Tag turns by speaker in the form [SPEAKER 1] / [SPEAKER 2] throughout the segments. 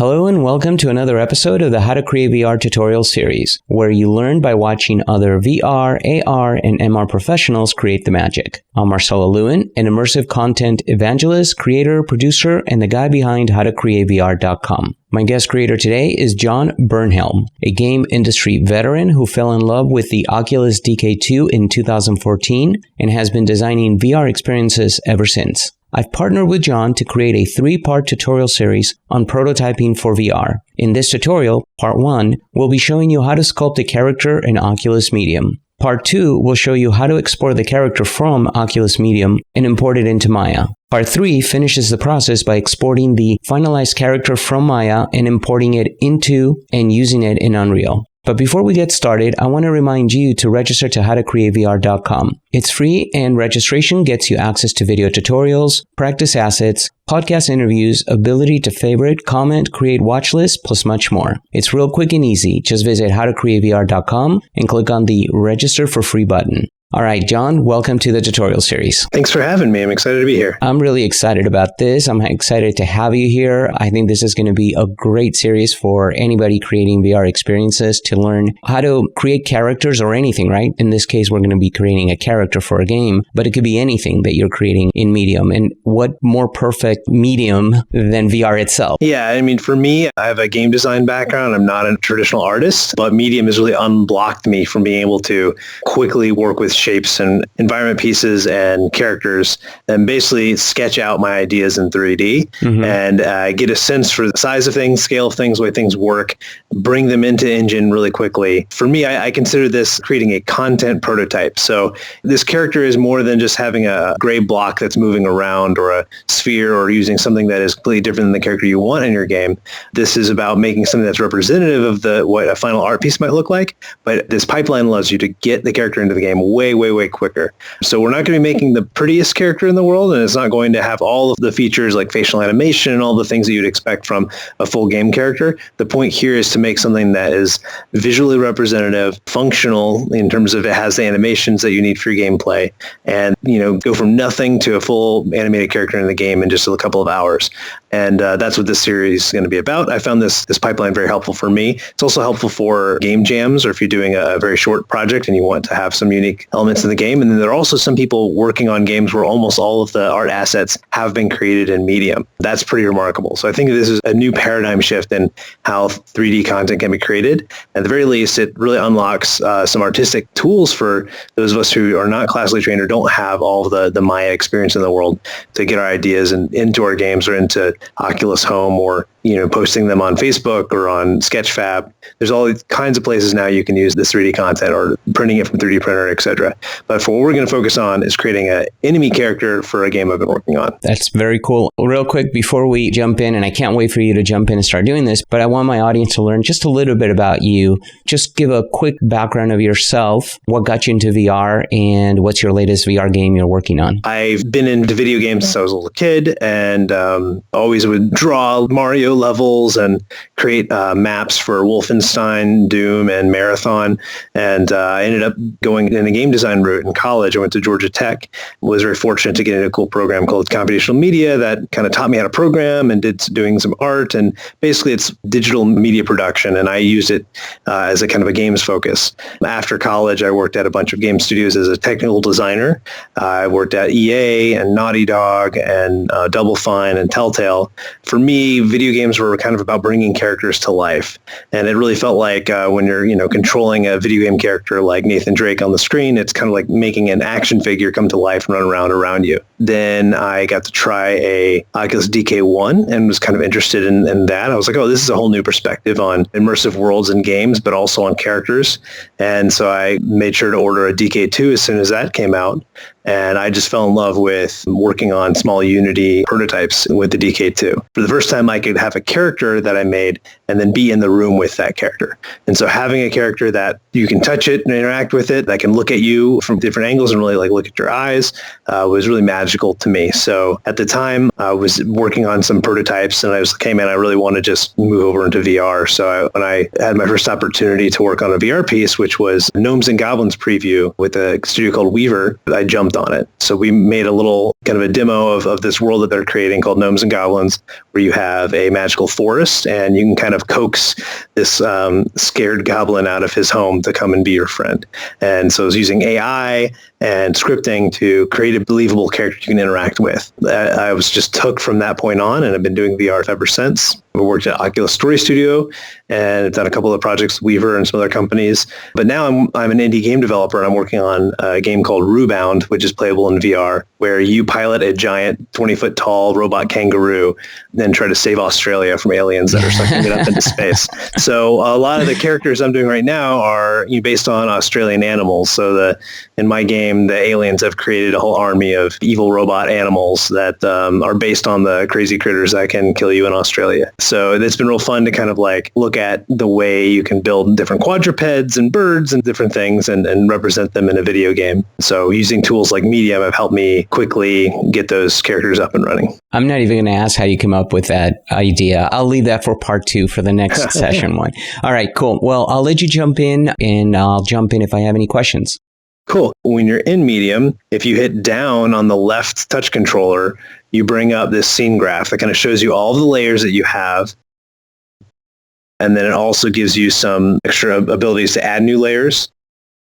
[SPEAKER 1] Hello and welcome to another episode of the How to Create VR tutorial series, where you learn by watching other VR, AR, and MR professionals create the magic. I'm Marcelo Lewin, an immersive content evangelist, creator, producer, and the guy behind howtocreatevr.com. My guest creator today is John Bernhelm, a game industry veteran who fell in love with the Oculus DK2 in 2014 and has been designing VR experiences ever since. I've partnered with John to create a 3-part tutorial series on prototyping for VR. In this tutorial, Part 1, we'll be showing you how to sculpt a character in Oculus Medium. Part 2 will show you how to export the character from Oculus Medium and import it into Maya. Part 3 finishes the process by exporting the finalized character from Maya and importing it into and using it in Unreal. But before we get started, I want to remind you to register to howtocreatevr.com. It's free and registration gets you access to video tutorials, practice assets, podcast interviews, ability to favorite, comment, create watch lists, plus much more. It's real quick and easy. Just visit howtocreatevr.com and click on the register for free button. All right, John, welcome to the tutorial series.
[SPEAKER 2] Thanks for having me. I'm excited to be here.
[SPEAKER 1] I'm really excited about this. I'm excited to have you here. I think this is going to be a great series for anybody creating VR experiences to learn how to create characters or anything, right? In this case, we're going to be creating a character for a game, but it could be anything that you're creating in Medium. And what more perfect medium than VR itself?
[SPEAKER 2] Yeah, I mean, for me, I have a game design background. I'm not a traditional artist, but Medium has really unblocked me from being able to quickly work with shapes and environment pieces and characters and basically sketch out my ideas in 3D and get a sense for the size of things, scale of things, the way things work, bring them into Engine really quickly. For me, I consider this creating a content prototype. So this character is more than just having a gray block that's moving around or a sphere or using something that is completely different than the character you want in your game. This is about making something that's representative of what a final art piece might look like, but this pipeline allows you to get the character into the game way quicker. So we're not going to be making the prettiest character in the world, and it's not going to have all of the features like facial animation and all the things that you'd expect from a full game character. The point here is to make something that is visually representative, functional in terms of it has the animations that you need for your gameplay, and go from nothing to a full animated character in the game in just a couple of hours. And that's what this series is going to be about. I found this pipeline very helpful for me. It's also helpful for game jams, or if you're doing a very short project and you want to have some unique elements in the game. And then there are also some people working on games where almost all of the art assets have been created in Medium. That's pretty remarkable. So I think this is a new paradigm shift in how 3D content can be created. At the very least, it really unlocks some artistic tools for those of us who are not classically trained or don't have all of the Maya experience in the world to get our ideas into our games or into Oculus Home or posting them on Facebook or on Sketchfab. There's all kinds of places now you can use this 3D content or printing it from 3D printer, etc. But for what we're going to focus on is creating an enemy character for a game I've been working on.
[SPEAKER 1] That's very cool. Real quick, before we jump in, and I can't wait for you to jump in and start doing this, but I want my audience to learn just a little bit about you. Just give a quick background of yourself, what got you into VR, and what's your latest VR game you're working on?
[SPEAKER 2] I've been into video games since I was a little kid and always would draw Mario levels and create maps for Wolfenstein, Doom, and Marathon. And I ended up going in a game design route in college. I went to Georgia Tech, was very fortunate to get into a cool program called computational media that kind of taught me how to program and doing some art. And basically it's digital media production. And I used it as a kind of a games focus. After college, I worked at a bunch of game studios as a technical designer. I worked at EA and Naughty Dog and Double Fine and Telltale. For me, video games were kind of about bringing characters to life. And it really felt like when you're, controlling a video game character like Nathan Drake on the screen, it's kind of like making an action figure come to life and run around you. Then I got to try a Oculus DK1 and was kind of interested in that. I was like, oh, this is a whole new perspective on immersive worlds and games, but also on characters. And so I made sure to order a DK2 as soon as that came out. And I just fell in love with working on small Unity prototypes with the DK2. For the first time, I could have a character that I made and then be in the room with that character. And so having a character that you can touch it and interact with it, that can look at you from different angles and really look at your eyes was really magical to me. So at the time, I was working on some prototypes and I was like, hey man, I really want to just move over into VR. So when I had my first opportunity to work on a VR piece, which was Gnomes and Goblins preview with a studio called Weaver, I jumped jumped on it. So we made a little kind of a demo of this world that they're creating called Gnomes and Goblins, where you have a magical forest and you can kind of coax this scared goblin out of his home to come and be your friend. And so I was using AI and scripting to create a believable character you can interact with. I was just hooked from that point on, and I've been doing VR ever since. I worked at Oculus Story Studio and I've done a couple of projects with Weaver and some other companies. But now I'm an indie game developer, and I'm working on a game called Rubound, which is playable in VR, where you pilot a giant 20-foot tall robot kangaroo, then try to save Australia from aliens that are sucking it up into space. So a lot of the characters I'm doing right now are based on Australian animals. So in my game, the aliens have created a whole army of evil robot animals that are based on the crazy critters that can kill you in Australia. So it's been real fun to kind of like look at the way you can build different quadrupeds and birds and different things and represent them in a video game. So using tools like Medium have helped me quickly get those characters up and running.
[SPEAKER 1] I'm not even going to ask how you came up with that idea. I'll leave that for part 2 for the next session one. All right, cool. Well, I'll let you jump in, and I'll jump in if I have any questions.
[SPEAKER 2] Cool. When you're in Medium, if you hit down on the left touch controller, you bring up this scene graph that kind of shows you all the layers that you have. And then it also gives you some extra abilities to add new layers.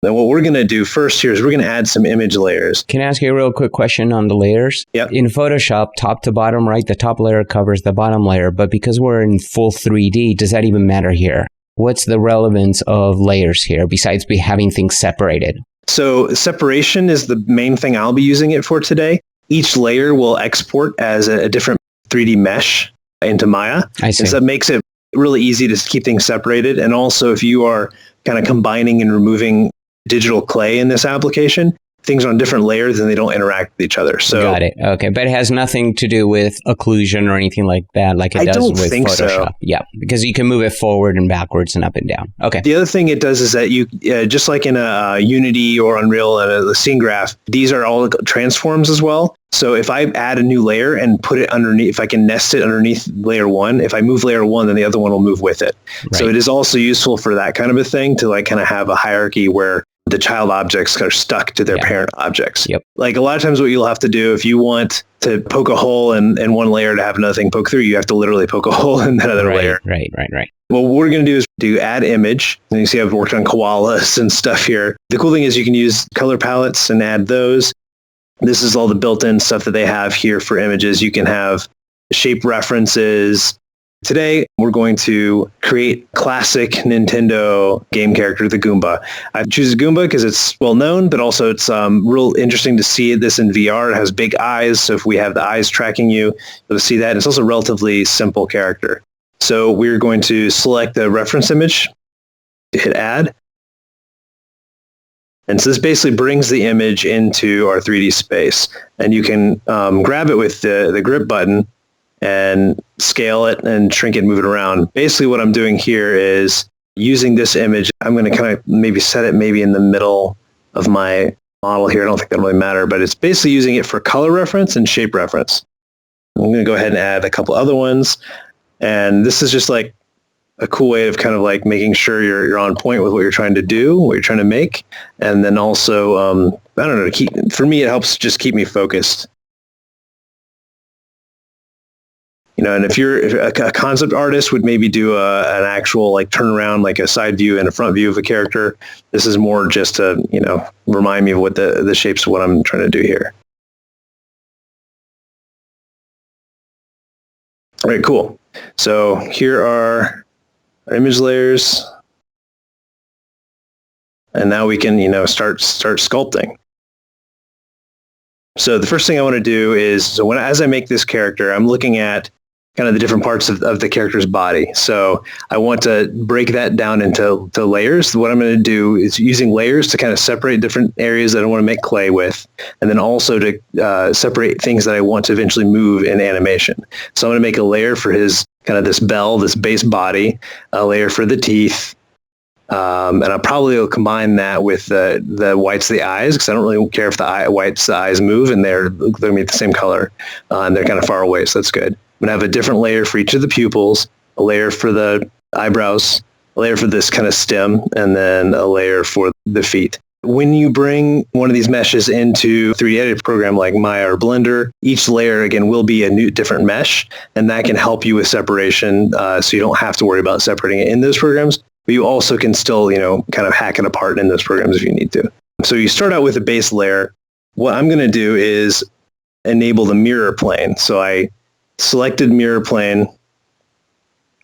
[SPEAKER 2] Then what we're going to do first here is we're going to add some image layers.
[SPEAKER 1] Can I ask you a real quick question on the layers?
[SPEAKER 2] Yep.
[SPEAKER 1] In Photoshop, top to bottom, right, the top layer covers the bottom layer. But because we're in full 3D, does that even matter here? What's the relevance of layers here besides having things separated?
[SPEAKER 2] So separation is the main thing I'll be using it for today. Each layer will export as a different 3D mesh into Maya.
[SPEAKER 1] I see.
[SPEAKER 2] And so that makes it really easy to keep things separated. And also, if you are kind of combining and removing digital clay in this application, things are on different layers and they don't interact with each other. So
[SPEAKER 1] got it. Okay. But it has nothing to do with occlusion or anything like that, like it does with Photoshop. So. Yeah. Because you can move it forward and backwards and up and down. Okay.
[SPEAKER 2] The other thing it does is that you, just like in a Unity or Unreal and a scene graph, these are all transforms as well. So if I add a new layer and put it underneath, if I can nest it underneath layer 1, if I move layer 1, then the other one will move with it. Right. So it is also useful for that kind of a thing to like kind of have a hierarchy where the child objects are stuck to their parent objects.
[SPEAKER 1] Yep.
[SPEAKER 2] Like a lot of times what you'll have to do if you want to poke a hole in one layer to have another thing poke through, you have to literally poke a hole in that other layer.
[SPEAKER 1] Right.
[SPEAKER 2] What we're going to do is do add image. And you see I've worked on koalas and stuff here. The cool thing is you can use color palettes and add those. This is all the built-in stuff that they have here for images. You can have shape references. Today, we're going to create classic Nintendo game character, the Goomba. I choose Goomba because it's well known, but also it's real interesting to see this in VR. It has big eyes, so if we have the eyes tracking you, you'll see that. And it's also a relatively simple character. So we're going to select the reference image, hit add. And so this basically brings the image into our 3D space. And you can grab it with the grip button and scale it and shrink it and move it around. Basically what I'm doing here is using this image. I'm going to kind of maybe set it maybe in the middle of my model here. I don't think that'll really matter, but it's basically using it for color reference and shape reference. I'm going to go ahead and add a couple other ones. And this is just like a cool way of kind of like making sure you're on point with what you're trying to do, what you're trying to make. And then also, I don't know, for me, it helps just keep me focused. You know, and if a concept artist would maybe do an actual like turnaround, like a side view and a front view of a character, this is more just to, you know, remind me of what the shapes of what I'm trying to do here. All right, cool. So here are our image layers. And now we can, you know, start sculpting. So the first thing I want to do is, as I make this character, I'm looking at kind of the different parts of the character's body. So I want to break that down into layers. What I'm going to do is using layers to kind of separate different areas that I want to make clay with, and then also to separate things that I want to eventually move in animation. So I'm going to make a layer for his kind of this bell, this base body, a layer for the teeth, and I probably will combine that with the whites of the eyes, because I don't really care if the whites of the eyes move, and they're going to be the same color, and they're kind of far away, so that's good. I'm going to have a different layer for each of the pupils, a layer for the eyebrows, a layer for this kind of stem, and then a layer for the feet. When you bring one of these meshes into a 3D editing program like Maya or Blender, each layer, again, will be a new different mesh, and that can help you with separation, so you don't have to worry about separating it in those programs, but you also can still, kind of hack it apart in those programs if you need to. So you start out with a base layer. What I'm going to do is enable the mirror plane. So I selected mirror plane,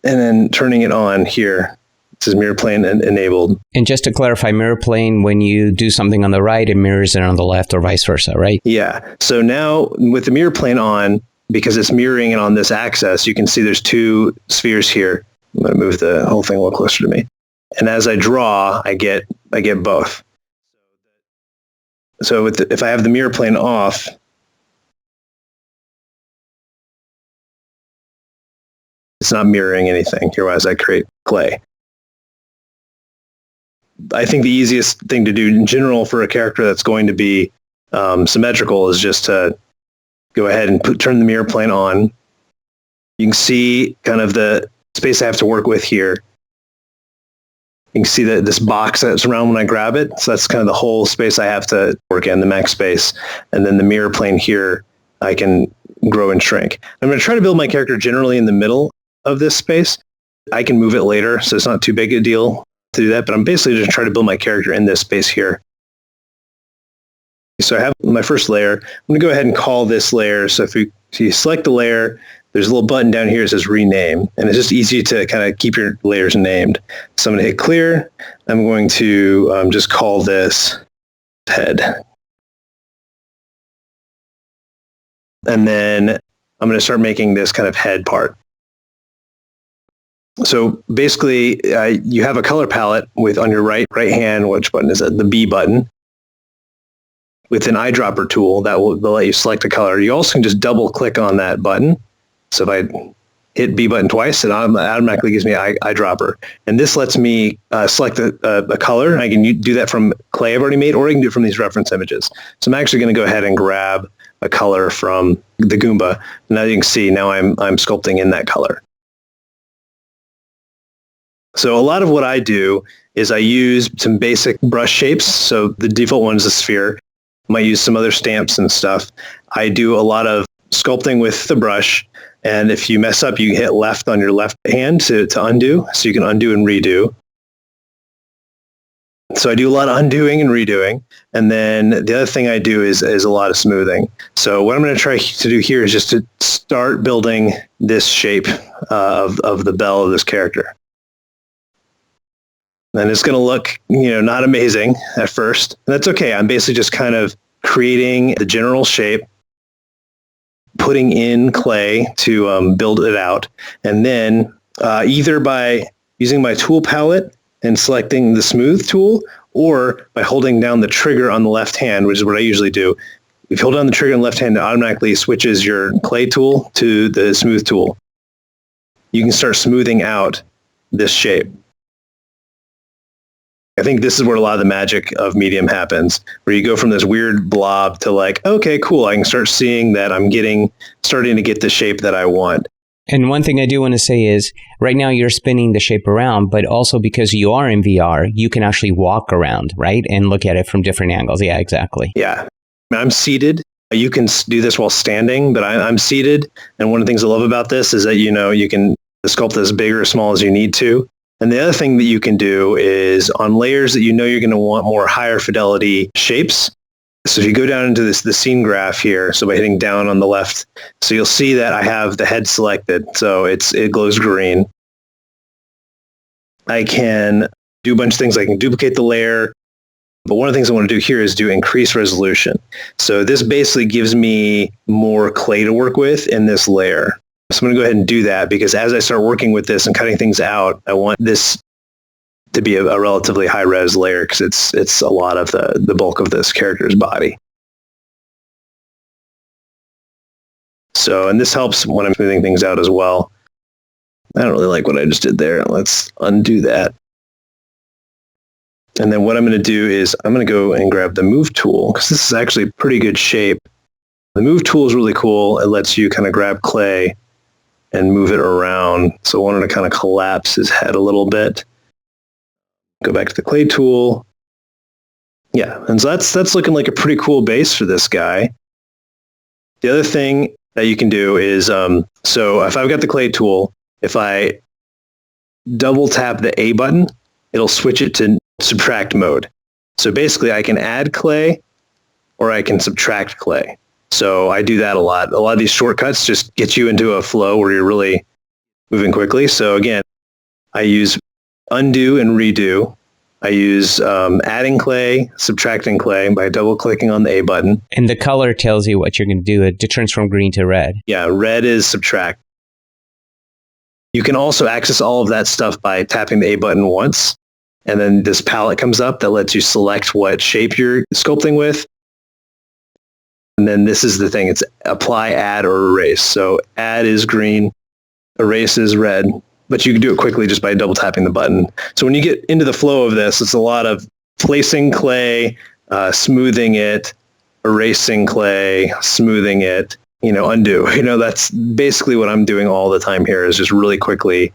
[SPEAKER 2] and then turning it on here. It says mirror plane enabled.
[SPEAKER 1] And just to clarify, mirror plane, when you do something on the right, it mirrors it on the left or vice versa, right?
[SPEAKER 2] Yeah. So now with the mirror plane on, because it's mirroring it on this axis, you can see there's two spheres here. I'm going to move the whole thing a little closer to me. And as I draw, I get both. So if I have the mirror plane off, it's not mirroring anything here as I create clay. I think the easiest thing to do in general for a character that's going to be symmetrical is just to go ahead and turn the mirror plane on. You can see kind of the space I have to work with here. You can see that this box that's around when I grab it. So that's kind of the whole space I have to work in, the max space. And then the mirror plane here, I can grow and shrink. I'm going to try to build my character generally in the middle of this space. I can move it later, so it's not too big a deal to do that, but I'm basically just trying to build my character in this space here. So I have my first layer. I'm going to go ahead and call this layer. So if you select the layer, there's a little button down here that says rename, and it's just easy to kind of keep your layers named. So I'm going to hit clear. I'm going to just call this head. And then I'm going to start making this kind of head part. So basically, you have a color palette with on your right hand, which button is it? The B button. With an eyedropper tool that will let you select a color. You also can just double click on that button. So if I hit B button twice, it automatically gives me an eyedropper. And this lets me select a color. I can do that from clay I've already made, or I can do it from these reference images. So I'm actually going to go ahead and grab a color from the Goomba. Now you can see, now I'm sculpting in that color. So a lot of what I do is I use some basic brush shapes. So the default one is a sphere. I might use some other stamps and stuff. I do a lot of sculpting with the brush. And if you mess up, you hit left on your left hand to undo. So you can undo and redo. So I do a lot of undoing and redoing. And then the other thing I do is a lot of smoothing. So what I'm going to try to do here is just to start building this shape of the bell of this character. And it's going to look, not amazing at first. And that's okay. I'm basically just kind of creating the general shape, putting in clay to build it out. And then either by using my tool palette and selecting the smooth tool, or by holding down the trigger on the left hand, which is what I usually do. If you hold down the trigger on the left hand, it automatically switches your clay tool to the smooth tool. You can start smoothing out this shape. I think this is where a lot of the magic of Medium happens, where you go from this weird blob to like, okay, cool, I can start seeing that I'm starting to get the shape that I want.
[SPEAKER 1] And one thing I do want to say is, right now you're spinning the shape around, but also because you are in VR, you can actually walk around, right? And look at it from different angles. Yeah, exactly.
[SPEAKER 2] Yeah. I'm seated. You can do this while standing, but I'm seated. And one of the things I love about this is that, you can sculpt as big or small as you need to. And the other thing that you can do is on layers that you're going to want more higher fidelity shapes. So if you go down into the scene graph here, so by hitting down on the left, so you'll see that I have the head selected. So it glows green. I can do a bunch of things. I can duplicate the layer. But one of the things I want to do here is do increase resolution. So this basically gives me more clay to work with in this layer. So I'm going to go ahead and do that because as I start working with this and cutting things out, I want this to be a relatively high-res layer because it's a lot of the bulk of this character's body. So, and this helps when I'm smoothing things out as well. I don't really like what I just did there. Let's undo that. And then what I'm going to do is I'm going to go and grab the move tool because this is actually a pretty good shape. The move tool is really cool. It lets you kind of grab clay and move it around. So I wanted to kind of collapse his head a little bit. Go back to the clay tool. Yeah, and so that's looking like a pretty cool base for this guy. The other thing that you can do is, so if I've got the clay tool, if I double tap the A button, it'll switch it to subtract mode. So basically I can add clay or I can subtract clay. So I do that a lot. A lot of these shortcuts just get you into a flow where you're really moving quickly. So again, I use undo and redo. I use adding clay, subtracting clay by double clicking on the A button.
[SPEAKER 1] And the color tells you what you're going to do. It turns from green to red.
[SPEAKER 2] Yeah, red is subtract. You can also access all of that stuff by tapping the A button once. And then this palette comes up that lets you select what shape you're sculpting with. And then this is the thing. It's apply, add, or erase. So add is green, erase is red. But you can do it quickly just by double tapping the button. So when you get into the flow of this, it's a lot of placing clay, smoothing it, erasing clay, smoothing it, undo. That's basically what I'm doing all the time here is just really quickly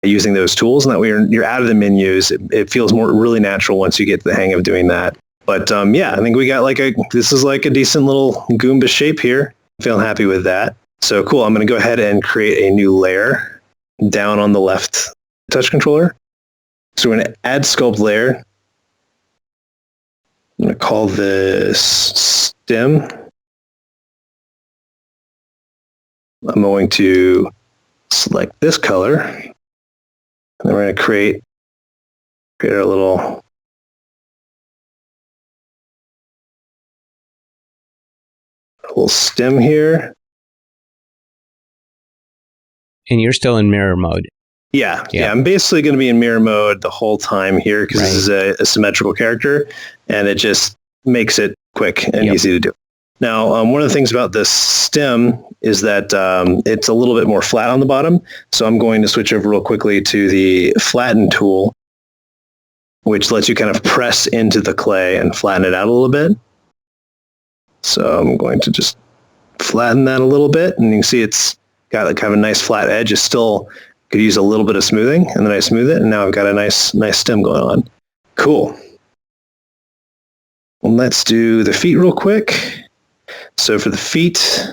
[SPEAKER 2] using those tools. And that way you're out of the menus. It feels really natural once you get the hang of doing that. But yeah, I think we got this is like a decent little Goomba shape here. I'm feeling happy with that. So cool. I'm going to go ahead and create a new layer down on the left touch controller. So we're going to add sculpt layer. I'm going to call this stem. I'm going to select this color. And then we're going to create our little stem here.
[SPEAKER 1] And you're still in mirror mode.
[SPEAKER 2] Yeah. I'm basically going to be in mirror mode the whole time here because this is a symmetrical character, and it just makes it quick and easy to do. Now, one of the things about this stem is that it's a little bit more flat on the bottom. So I'm going to switch over real quickly to the flatten tool, which lets you kind of press into the clay and flatten it out a little bit. So I'm going to just flatten that a little bit, and you can see it's got kind of a nice flat edge. It still could use a little bit of smoothing, and then I smooth it, and now I've got a nice stem going on. Cool. Well, let's do the feet real quick. So for the feet,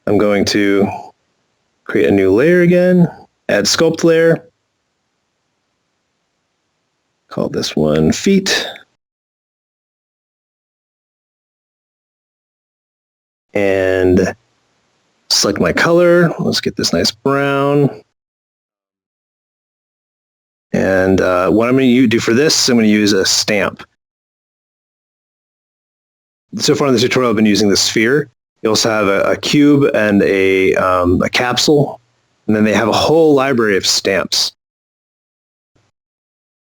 [SPEAKER 2] I'm going to create a new layer again, add sculpt layer, call this one feet, and select my color. Let's get this nice brown. And what I'm going to do for this, I'm going to use a stamp. So far in this tutorial, I've been using the sphere. You also have a cube and a capsule, and then they have a whole library of stamps.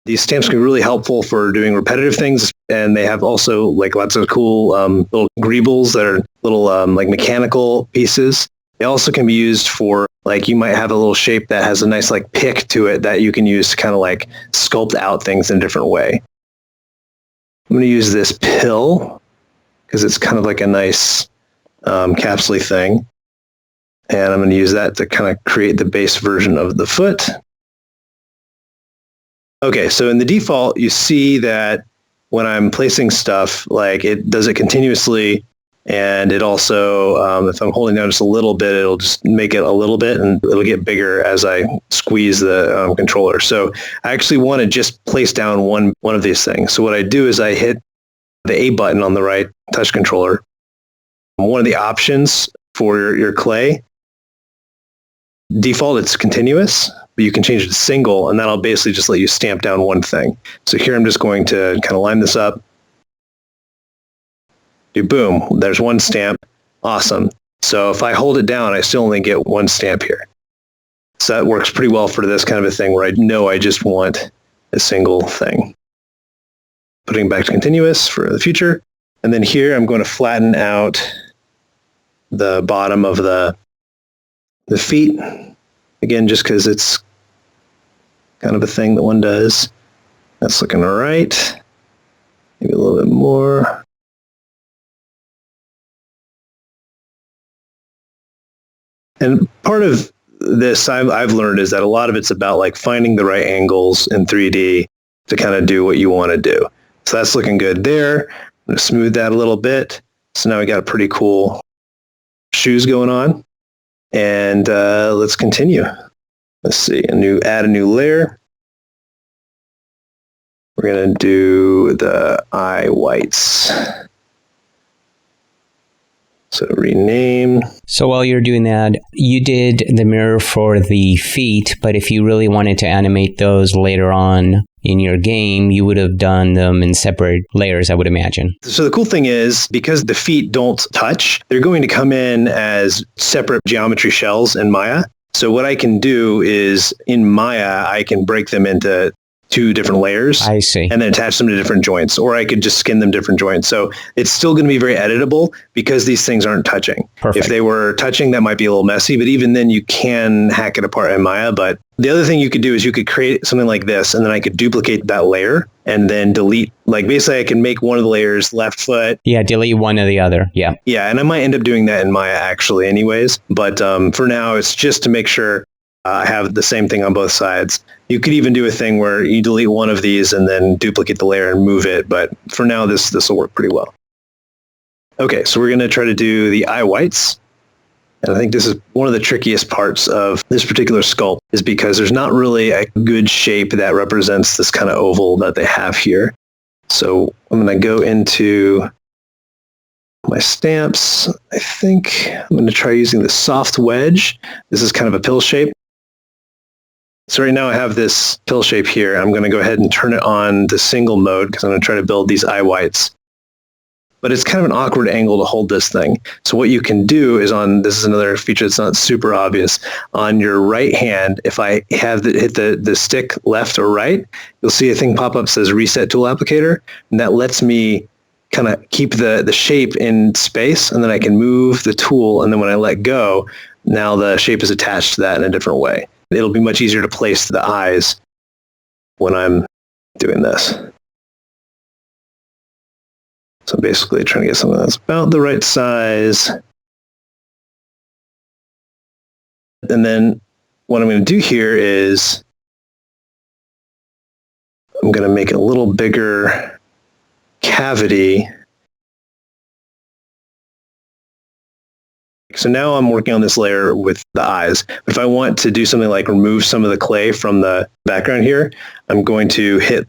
[SPEAKER 2] These stamps can be really helpful for doing repetitive things, and they have also lots of cool little greebles that are little mechanical pieces. They also can be used for you might have a little shape that has a nice pick to it that you can use to kind of sculpt out things in a different way. I'm going to use this pill because it's kind of like a nice capsule thing. And I'm going to use that to kind of create the base version of the foot. Okay, so in the default, you see that when I'm placing stuff, it does it continuously. And it also, if I'm holding down just a little bit, it'll just make it a little bit, and it'll get bigger as I squeeze the controller. So I actually want to just place down one of these things. So what I do is I hit the A button on the right touch controller. One of the options for your clay, default it's continuous, but you can change it to single, and that'll basically just let you stamp down one thing. So here I'm just going to kind of line this up. Boom, there's one stamp. Awesome. So if I hold it down, I still only get one stamp here. So that works pretty well for this kind of a thing where I know I just want a single thing. Putting it back to continuous for the future. And then here I'm going to flatten out the bottom of the feet. Again, just because it's kind of a thing that one does. That's looking all right. Maybe a little bit more. And part of this I've learned is that a lot of it's about finding the right angles in 3D to kind of do what you want to do. So that's looking good there. I'm going to smooth that a little bit. So now we got a pretty cool shoes going on. And let's continue. Let's see, add a new layer. We're going to do the eye whites. So rename.
[SPEAKER 1] So while you're doing that, you did the mirror for the feet, but if you really wanted to animate those later on in your game, you would have done them in separate layers, I would imagine.
[SPEAKER 2] So the cool thing is, because the feet don't touch, they're going to come in as separate geometry shells in Maya. So what I can do is, in Maya, I can break them into 2 different layers.
[SPEAKER 1] I see.
[SPEAKER 2] And then attach them to different joints, or I could just skin them different joints. So it's still going to be very editable because these things aren't touching.
[SPEAKER 1] Perfect.
[SPEAKER 2] If they were touching, that might be a little messy, but even then you can hack it apart in Maya. But the other thing you could do is you could create something like this, and then I could duplicate that layer and then delete. Like, basically I can make one of the layers left foot.
[SPEAKER 1] Yeah, delete one or the other. Yeah.
[SPEAKER 2] Yeah, and I might end up doing that in Maya actually anyways. But for now, it's just to make sure I have the same thing on both sides. You could even do a thing where you delete one of these and then duplicate the layer and move it. But for now, this will work pretty well. Okay, so we're going to try to do the eye whites. And I think this is one of the trickiest parts of this particular sculpt, is because there's not really a good shape that represents this kind of oval that they have here. So I'm going to go into my stamps. I think I'm going to try using the soft wedge. This is kind of a pill shape. So right now I have this pill shape here. I'm going to go ahead and turn it on to single mode because I'm going to try to build these eye whites. But it's kind of an awkward angle to hold this thing. So what you can do is this is another feature that's not super obvious. On your right hand, if I have hit the stick left or right, you'll see a thing pop up that says Reset Tool Applicator. And that lets me kind of keep the shape in space, and then I can move the tool. And then when I let go, now the shape is attached to that in a different way. It'll be much easier to place the eyes when I'm doing this. So I'm basically trying to get something that's about the right size. And then what I'm going to do here is I'm going to make a little bigger cavity. So now I'm working on this layer with the eyes. But if I want to do something like remove some of the clay from the background here, I'm going to hit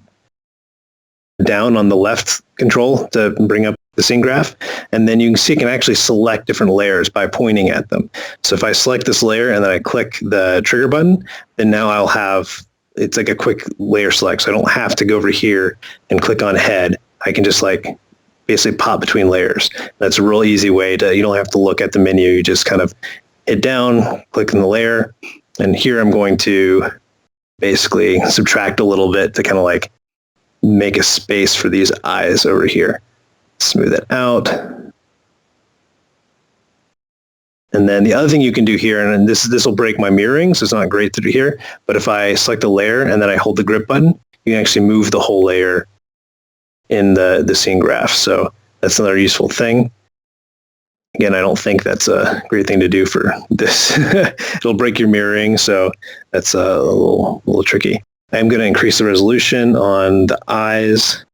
[SPEAKER 2] down on the left control to bring up the scene graph. And then you can see I can actually select different layers by pointing at them. So if I select this layer and then I click the trigger button, then now I'll have, it's like a quick layer select. So I don't have to go over here and click on head. I can just basically pop between layers. That's a real easy way you don't have to look at the menu. You just kind of hit down, click on the layer. And here I'm going to basically subtract a little bit to kind of make a space for these eyes over here. Smooth it out. And then the other thing you can do here, and this will break my mirroring, so it's not great to do here, but if I select a layer and then I hold the grip button, you can actually move the whole layer in the scene graph. So that's another useful thing. Again, I don't think that's a great thing to do for this. It'll break your mirroring, so that's a little tricky. I'm going to increase the resolution on the eyes.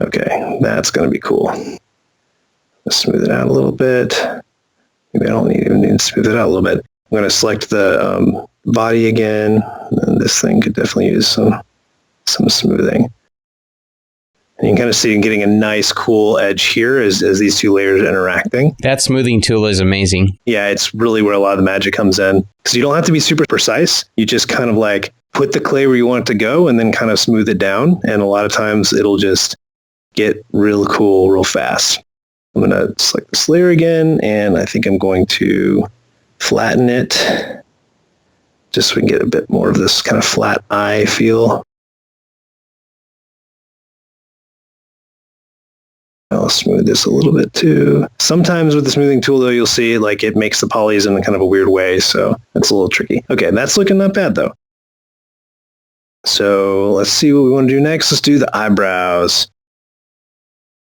[SPEAKER 2] Okay, that's going to be cool. Let's smooth it out a little bit. Maybe I don't even need to smooth it out a little bit. I'm going to select the body again. And this thing could definitely use some smoothing. And you can kind of see getting a nice cool edge here as these two layers are interacting.
[SPEAKER 1] That smoothing tool is amazing.
[SPEAKER 2] Yeah, it's really where a lot of the magic comes in. Because you don't have to be super precise. You just kind of put the clay where you want it to go and then kind of smooth it down. And a lot of times it'll just get real cool real fast. I'm going to select this layer again, and I think I'm going to flatten it just so we can get a bit more of this kind of flat eye feel. I'll smooth this a little bit too. Sometimes with the smoothing tool though, you'll see it makes the polys in kind of a weird way, so it's a little tricky. Okay, that's looking not bad though. So let's see what we want to do next. Let's do the eyebrows.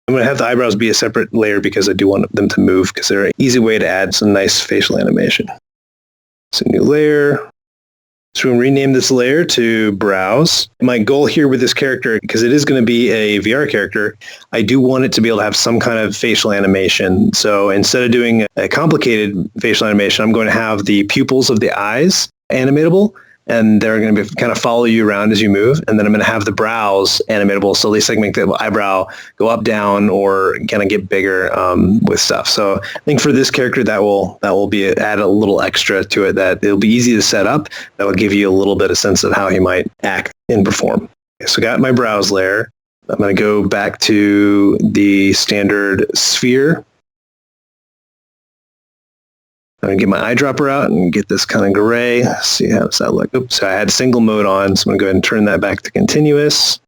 [SPEAKER 2] I'm going to have the eyebrows be a separate layer because I do want them to move because they're an easy way to add some nice facial animation. So new layer. So we rename this layer to Browse. My goal here with this character, because it is going to be a VR character, I do want it to be able to have some kind of facial animation. So instead of doing a complicated facial animation, I'm going to have the pupils of the eyes animatable, and they're going to be kind of follow you around as you move. And then I'm going to have the brows animatable, so at least I can make the eyebrow go up, down, or kind of get bigger with stuff. So I think for this character, that will be add a little extra to it. That it'll be easy to set up. That will give you a little bit of sense of how he might act and perform. Okay, so got my brows layer. I'm going to go back to the standard sphere. I'm going to get my eyedropper out and get this kind of gray. See how does that look. Oops, so I had single mode on, so I'm going to go ahead and turn that back to continuous.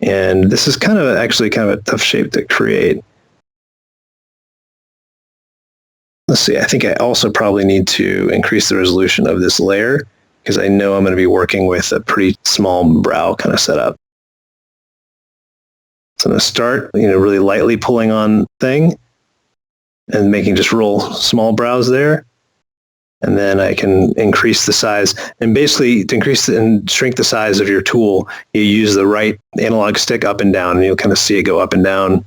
[SPEAKER 2] And this is actually kind of a tough shape to create. Let's see, I think I also probably need to increase the resolution of this layer because I know I'm going to be working with a pretty small brow kind of setup. So I'm going to start, really lightly pulling on thing and making just real small brows there. And then I can increase the size. And basically, to increase and shrink the size of your tool, you use the right analog stick up and down, and you'll kind of see it go up and down.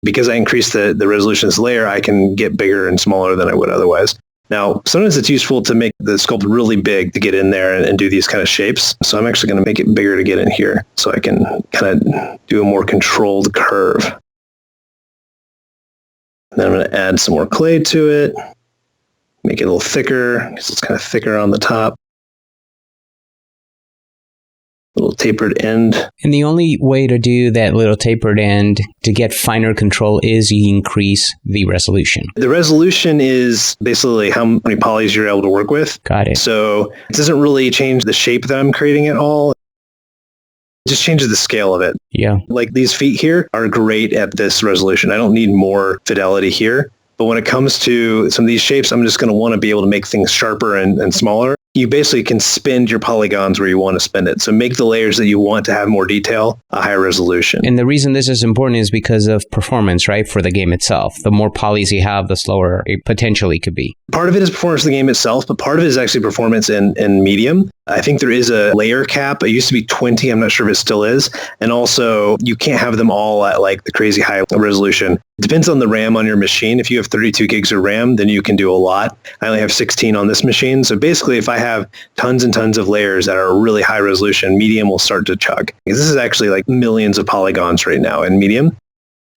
[SPEAKER 2] Because I increased the resolution of this layer, I can get bigger and smaller than I would otherwise. Now, sometimes it's useful to make the sculpt really big to get in there and do these kind of shapes. So I'm actually going to make it bigger to get in here so I can kind of do a more controlled curve. And then I'm going to add some more clay to it, make it a little thicker because it's kind of thicker on the top. Little tapered end.
[SPEAKER 1] And the only way to do that little tapered end to get finer control is you increase the resolution.
[SPEAKER 2] The resolution is basically how many polys you're able to work with.
[SPEAKER 1] Got it.
[SPEAKER 2] So it doesn't really change the shape that I'm creating at all. It just changes the scale of it.
[SPEAKER 1] Yeah.
[SPEAKER 2] Like these feet here are great at this resolution. I don't need more fidelity here. But when it comes to some of these shapes, I'm just going to want to be able to make things sharper and smaller. You basically can spend your polygons where you want to spend it. So make the layers that you want to have more detail a higher resolution.
[SPEAKER 1] And the reason this is important is because of performance, right, for the game itself. The more polys you have, the slower it potentially could be.
[SPEAKER 2] Part of it is performance of the game itself, but part of it is actually performance in Medium. I think there is a layer cap. It used to be 20. I'm not sure if it still is. And also, you can't have them all at like the crazy high resolution. It depends on the RAM on your machine. If you have 32 gigs of RAM, then you can do a lot. I only have 16 on this machine. So basically, if I have tons and tons of layers that are really high resolution, Medium will start to chug. This is actually like millions of polygons right now in Medium.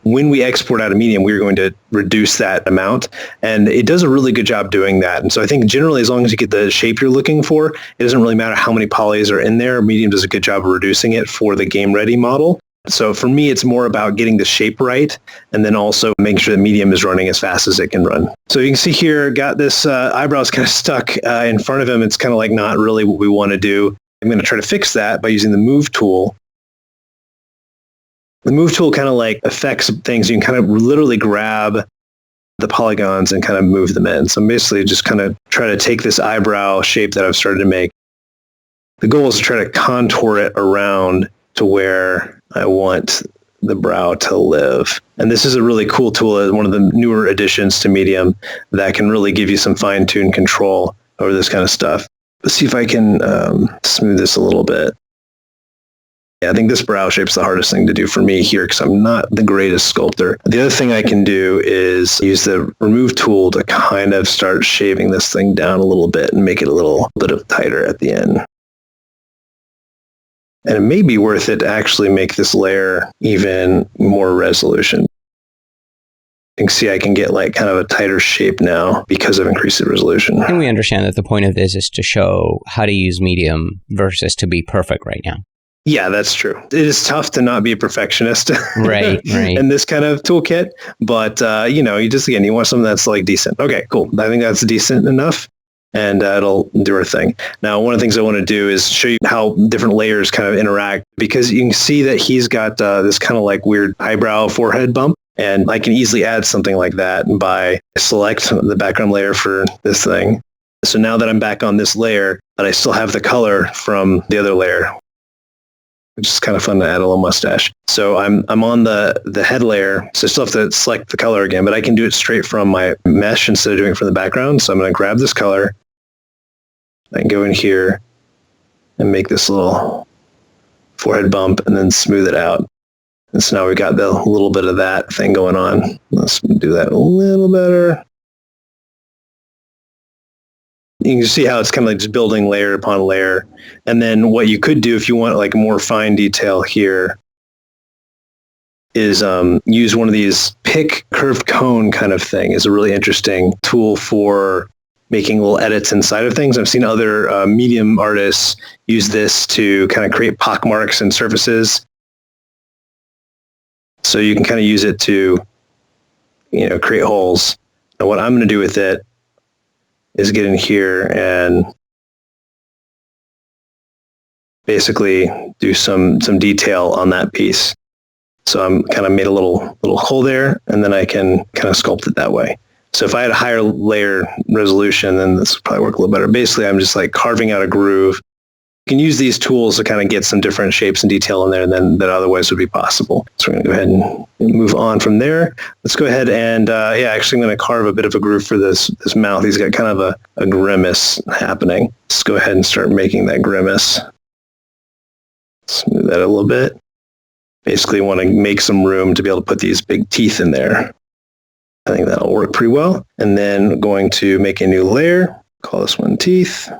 [SPEAKER 2] When we export out of Medium, we're going to reduce that amount. And it does a really good job doing that. And so I think generally, as long as you get the shape you're looking for, it doesn't really matter how many polys are in there. Medium does a good job of reducing it for the game ready model. So for me, it's more about getting the shape right and then also making sure that Medium is running as fast as it can run. So you can see here, got this eyebrows kind of stuck in front of him. It's kind of like not really what we want to do. I'm going to try to fix that by using the Move tool. The Move tool kind of like affects things. You can kind of literally grab the polygons and kind of move them in. So I'm basically just kind of try to take this eyebrow shape that I've started to make. The goal is to try to contour it around to where I want the brow to live. And this is a really cool tool, one of the newer additions to Medium that can really give you some fine-tuned control over this kind of stuff. Let's see if I can smooth this a little bit. Yeah, I think this brow shape's the hardest thing to do for me here because I'm not the greatest sculptor. The other thing I can do is use the Remove tool to kind of start shaving this thing down a little bit and make it a little bit of tighter at the end. And it may be worth it to actually make this layer even more resolution. You can see I can get like kind of a tighter shape now because of increased resolution.
[SPEAKER 1] And we understand that the point of this is to show how to use Medium versus to be perfect right now.
[SPEAKER 2] Yeah, that's true. It is tough to not be a perfectionist
[SPEAKER 1] right.
[SPEAKER 2] in this kind of toolkit. But, you want something that's like decent. Okay, cool. I think that's decent enough. And it'll do our thing. Now, one of the things I want to do is show you how different layers kind of interact, because you can see that he's got this kind of like weird eyebrow forehead bump. And I can easily add something like that by select the background layer for this thing. So now that I'm back on this layer, but I still have the color from the other layer. which is kind of fun to add a little mustache. So I'm on the head layer, so I still have to select the color again, but I can do it straight from my mesh instead of doing it from the background. So I'm going to grab this color. I can go in here and make this little forehead bump and then smooth it out. And so now we got the little bit of that thing going on. Let's do that a little better. You can see how it's kind of like just building layer upon layer. And then what you could do if you want like more fine detail here is use one of these pick curved cone kind of thing. Is a really interesting tool for making little edits inside of things. I've seen other medium artists use this to kind of create pock marks and surfaces. So you can kind of use it to, create holes. And what I'm going to do with it is get in here and basically do some detail on that piece. So I'm kind of made a little hole there, and then I can kind of sculpt it that way. So if I had a higher layer resolution, then this would probably work a little better. Basically, I'm just like carving out a groove. You can use these tools to kind of get some different shapes and detail in there than that otherwise would be possible. So we're going to go ahead and move on from there. Let's go ahead and, actually I'm going to carve a bit of a groove for this mouth. He's got kind of a grimace happening. Let's go ahead and start making that grimace. Smooth that a little bit. Basically want to make some room to be able to put these big teeth in there. I think that'll work pretty well. And then going to make a new layer, call this one teeth.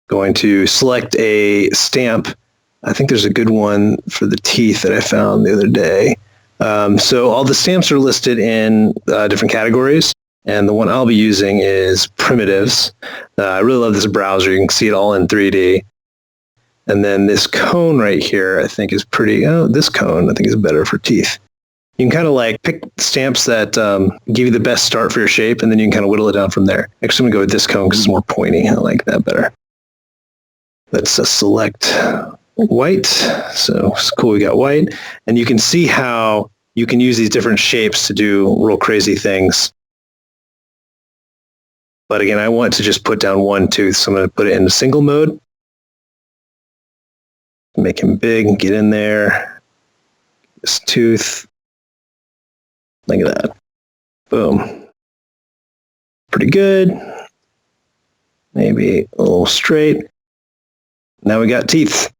[SPEAKER 2] Going to select a stamp. I think there's a good one for the teeth that I found the other day. So all the stamps are listed in different categories. And the one I'll be using is primitives. I really love this browser. You can see it all in 3D. And then this cone right here, I think is pretty, this cone I think is better for teeth. You can kind of like pick stamps that give you the best start for your shape, and then you can kind of whittle it down from there. Actually, I'm going to go with this cone because it's more pointy. I like that better. Let's select white. So it's cool, we got white. And you can see how you can use these different shapes to do real crazy things. But again, I want to just put down one tooth, so I'm going to put it in single mode. Make him big, get in there. This tooth. Look at that. Boom. Pretty good. Maybe a little straight. Now we got teeth.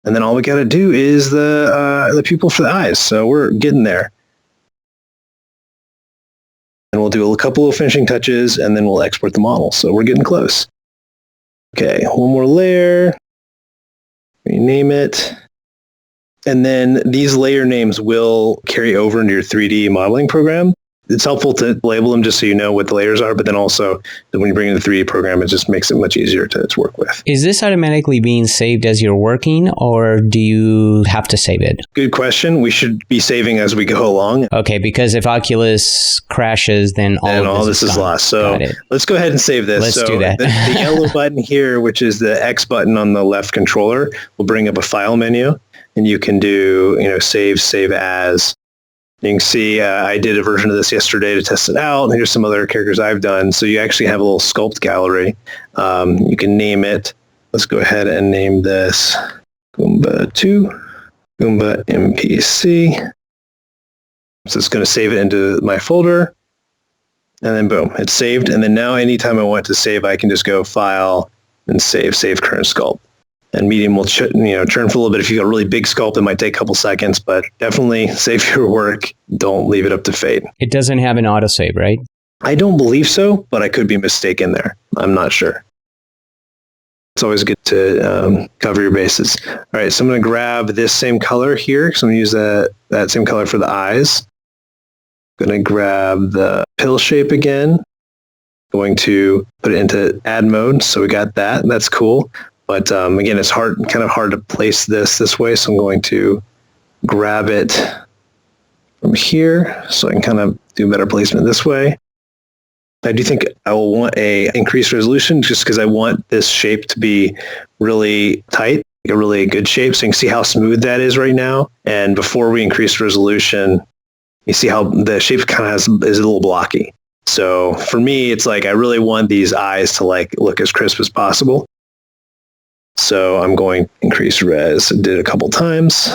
[SPEAKER 2] And then all we got to do is the pupil for the eyes. So we're getting there. And we'll do a couple of finishing touches, and then we'll export the model. So we're getting close. Okay, one more layer. Rename it. And then these layer names will carry over into your 3D modeling program. It's helpful to label them just so you know what the layers are, but then also when you bring in the 3D program, it just makes it much easier to work with.
[SPEAKER 1] Is this automatically being saved as you're working, or do you have to save it?
[SPEAKER 2] Good question. We should be saving as we go along.
[SPEAKER 1] Okay, because if Oculus crashes, then all this is
[SPEAKER 2] lost. So let's go ahead and save this.
[SPEAKER 1] Let's do that.
[SPEAKER 2] The yellow button here, which is the X button on the left controller, will bring up a file menu, and you can do save as. You can see I did a version of this yesterday to test it out. Here's some other characters I've done. So you actually have a little sculpt gallery. You can name it. Let's go ahead and name this Goomba 2, Goomba MPC. So it's going to save it into my folder. And then boom, it's saved. And then now anytime I want to save, I can just go File and Save Current Sculpt. And Medium will churn for a little bit. If you've got a really big sculpt, it might take a couple seconds, but definitely save your work. Don't leave it up to fate.
[SPEAKER 1] It doesn't have an autosave, right?
[SPEAKER 2] I don't believe so, but I could be mistaken there. I'm not sure. It's always good to cover your bases. All right, so I'm going to grab this same color here. So I'm going to use that same color for the eyes. I'm going to grab the pill shape again. Going to put it into add mode. So we got that. That's cool. But again, it's kind of hard to place this way, so I'm going to grab it from here so I can kind of do better placement this way. I do think I will want a increased resolution just because I want this shape to be really tight, like a really good shape, so you can see how smooth that is right now. And before we increase resolution, you see how the shape kind of is a little blocky. So for me, it's like I really want these eyes to look as crisp as possible. So I'm going to increase res. I did it a couple times.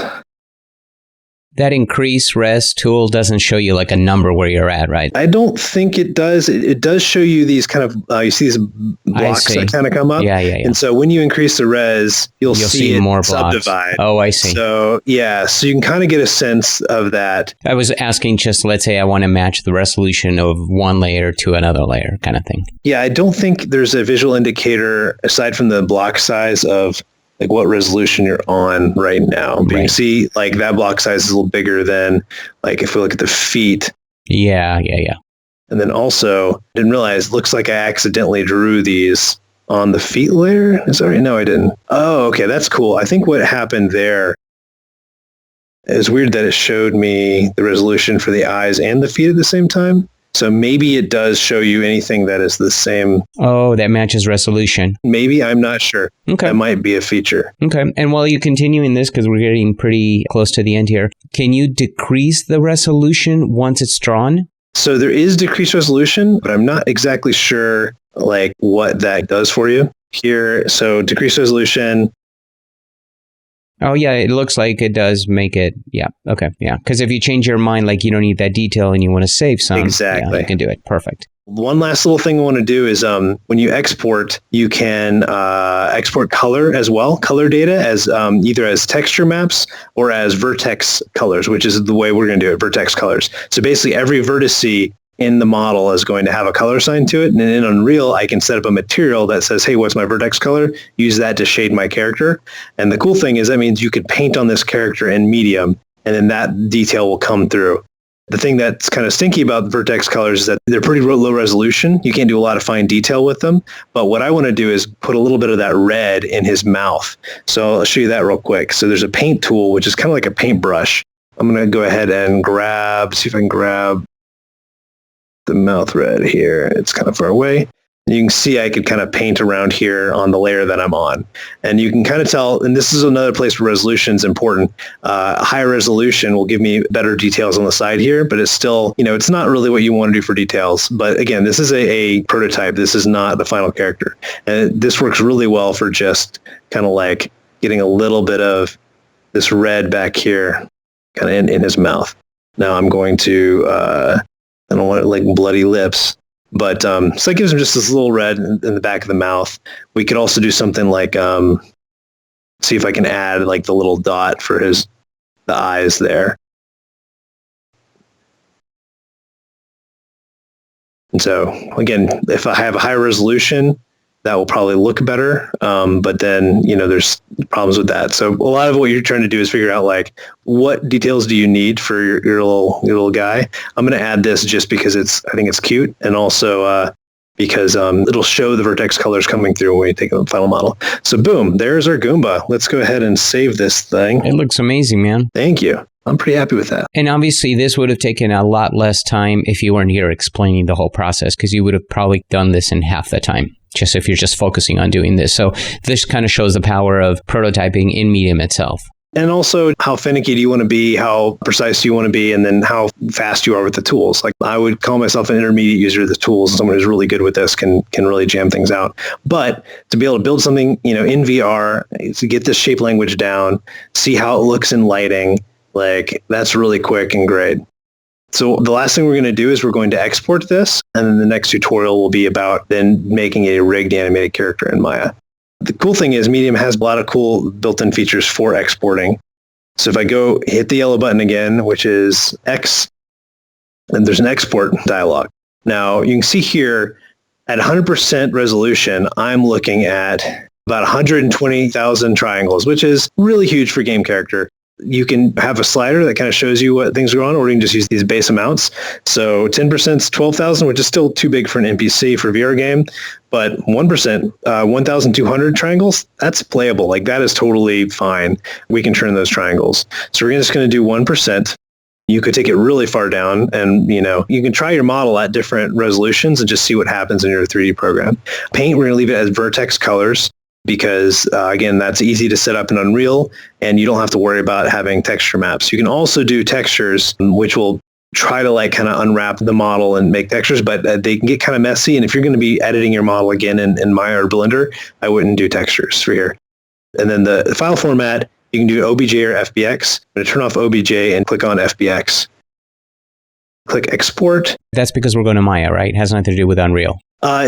[SPEAKER 1] That increase res tool doesn't show you like a number where you're at, right?
[SPEAKER 2] I don't think it does. It does show you these kind of, you see these blocks that kind of come up.
[SPEAKER 1] Yeah.
[SPEAKER 2] And so when you increase the res, you'll see it
[SPEAKER 1] more
[SPEAKER 2] subdivide.
[SPEAKER 1] Oh, I see.
[SPEAKER 2] So yeah, so you can kind of get a sense of that.
[SPEAKER 1] I was asking just, let's say I want to match the resolution of one layer to another layer kind of thing.
[SPEAKER 2] Yeah, I don't think there's a visual indicator aside from the block size of like what resolution you're on right now. But you can see like that block size is a little bigger than like if we look at the feet.
[SPEAKER 1] Yeah.
[SPEAKER 2] And then also didn't realize, looks like I accidentally drew these on the feet layer. Is that right? No, I didn't. Oh, okay. That's cool. I think what happened there is weird that it showed me the resolution for the eyes and the feet at the same time. So maybe it does show you anything that is the same.
[SPEAKER 1] Oh, that matches resolution.
[SPEAKER 2] Maybe, I'm not sure.
[SPEAKER 1] Okay.
[SPEAKER 2] That might be a feature.
[SPEAKER 1] Okay. And while you continue in this, because we're getting pretty close to the end here, can you decrease the resolution once it's drawn?
[SPEAKER 2] So there is decreased resolution, but I'm not exactly sure like what that does for you here. So decreased resolution.
[SPEAKER 1] Oh, yeah, it looks like it does make it. Yeah. Okay. Yeah. Because if you change your mind, like you don't need that detail and you want to save some.
[SPEAKER 2] Exactly.
[SPEAKER 1] Yeah, you can do it. Perfect.
[SPEAKER 2] One last little thing I want to do is when you export, you can export color as well, color data as either as texture maps or as vertex colors, which is the way we're going to do it, vertex colors. So basically every vertice in the model is going to have a color assigned to it. And in Unreal, I can set up a material that says, hey, what's my vertex color? Use that to shade my character. And the cool thing is that means you could paint on this character in Medium, and then that detail will come through. The thing that's kind of stinky about vertex colors is that they're pretty low resolution. You can't do a lot of fine detail with them. But what I want to do is put a little bit of that red in his mouth. So I'll show you that real quick. So there's a paint tool, which is kind of like a paintbrush. I'm going to go ahead and see if I can grab the mouth red here. It's kind of far away. You can see I could kind of paint around here on the layer that I'm on. And you can kind of tell, and this is another place where resolution is important. Higher resolution will give me better details on the side here, but it's still, it's not really what you want to do for details. But again, this is a prototype. This is not the final character. And this works really well for just kind of like getting a little bit of this red back here kind of in his mouth. Now I'm going to, I don't want it like bloody lips. But so that gives him just this little red in the back of the mouth. We could also do something like, see if I can add like the little dot for the eyes there. And so again, if I have a high resolution, that will probably look better. But then, there's problems with that. So a lot of what you're trying to do is figure out like, what details do you need for your little guy? I'm going to add this just because I think it's cute. And also because it'll show the vertex colors coming through when we take the final model. So boom, there's our Goomba. Let's go ahead and save this thing.
[SPEAKER 1] It looks amazing, man.
[SPEAKER 2] Thank you. I'm pretty happy with that.
[SPEAKER 1] And obviously, this would have taken a lot less time if you weren't here explaining the whole process, because you would have probably done this in half the time, just if you're just focusing on doing this. So this kind of shows the power of prototyping in Medium itself.
[SPEAKER 2] And also, how finicky do you want to be? How precise do you want to be? And then how fast you are with the tools. Like, I would call myself an intermediate user of the tools. Someone who's really good with this can really jam things out. But to be able to build something, in VR, to get this shape language down, see how it looks in lighting, like, that's really quick and great. So the last thing we're going to do is we're going to export this. And then the next tutorial will be about then making a rigged animated character in Maya. The cool thing is Medium has a lot of cool built-in features for exporting. So if I go hit the yellow button again, which is X, and there's an export dialog. Now you can see here at 100% resolution, I'm looking at about 120,000 triangles, which is really huge for game character. You can have a slider that kind of shows you what things are on, or you can just use these base amounts. So 10% is 12,000, which is still too big for an NPC for a VR game. But 1%, 1,200 triangles, that's playable. Like, that is totally fine. We can turn those triangles. So we're just going to do 1%. You could take it really far down, and you can try your model at different resolutions and just see what happens in your 3D program. Paint, we're going to leave it as vertex colors, because again, that's easy to set up in Unreal, and you don't have to worry about having texture maps. You can also do textures, which will try to kind of unwrap the model and make textures, but they can get kind of messy. And if you're going to be editing your model again in Maya or Blender, I wouldn't do textures for here. And then the file format, you can do OBJ or FBX. I'm going to turn off OBJ and click on FBX. Click export.
[SPEAKER 1] That's because we're going to Maya, right? It has nothing to do with Unreal.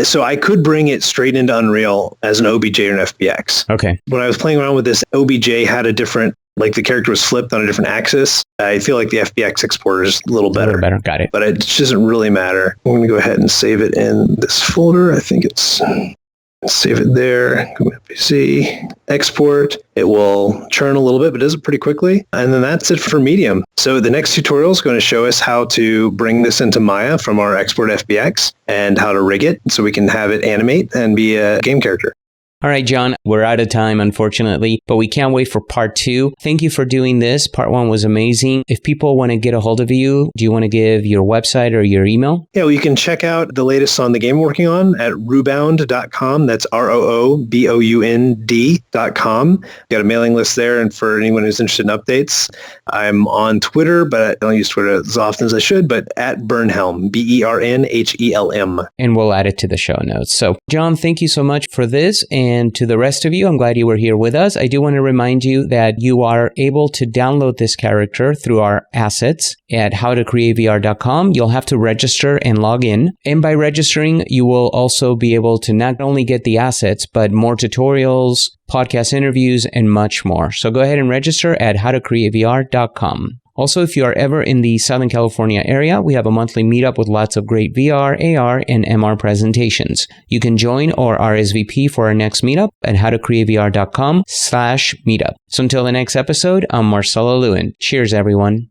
[SPEAKER 2] So I could bring it straight into Unreal as an OBJ or an FBX.
[SPEAKER 1] Okay.
[SPEAKER 2] When I was playing around with this, OBJ had a different, like the character was flipped on a different axis. I feel like the FBX exporter is a little better.
[SPEAKER 1] A little better. Got it.
[SPEAKER 2] But it doesn't really matter. I'm going to go ahead and save it in this folder. I think it's... Save it there, go to PC, export. It will churn a little bit, but does it pretty quickly. And then that's it for Medium. So the next tutorial is going to show us how to bring this into Maya from our export FBX and how to rig it so we can have it animate and be a game character.
[SPEAKER 1] All right, John, we're out of time, unfortunately, but we can't wait for part 2. Thank you for doing this. Part 1 was amazing. If people want to get a hold of you, do you want to give your website or your email?
[SPEAKER 2] Yeah, well, you can check out the latest on the game we're working on at roobound.com. That's ROOBOUND.com. Got a mailing list there, and for anyone who's interested in updates, I'm on Twitter, but I don't use Twitter as often as I should, but at Bernhelm, BERNHELM.
[SPEAKER 1] And we'll add it to the show notes. So, John, thank you so much for this. And to the rest of you, I'm glad you were here with us. I do want to remind you that you are able to download this character through our assets at howtocreatevr.com. You'll have to register and log in. And by registering, you will also be able to not only get the assets, but more tutorials, podcast interviews, and much more. So go ahead and register at howtocreatevr.com. Also, if you are ever in the Southern California area, we have a monthly meetup with lots of great VR, AR, and MR presentations. You can join or RSVP for our next meetup at howtocreatevr.com/meetup. So until the next episode, I'm Marcelo Lewin. Cheers, everyone.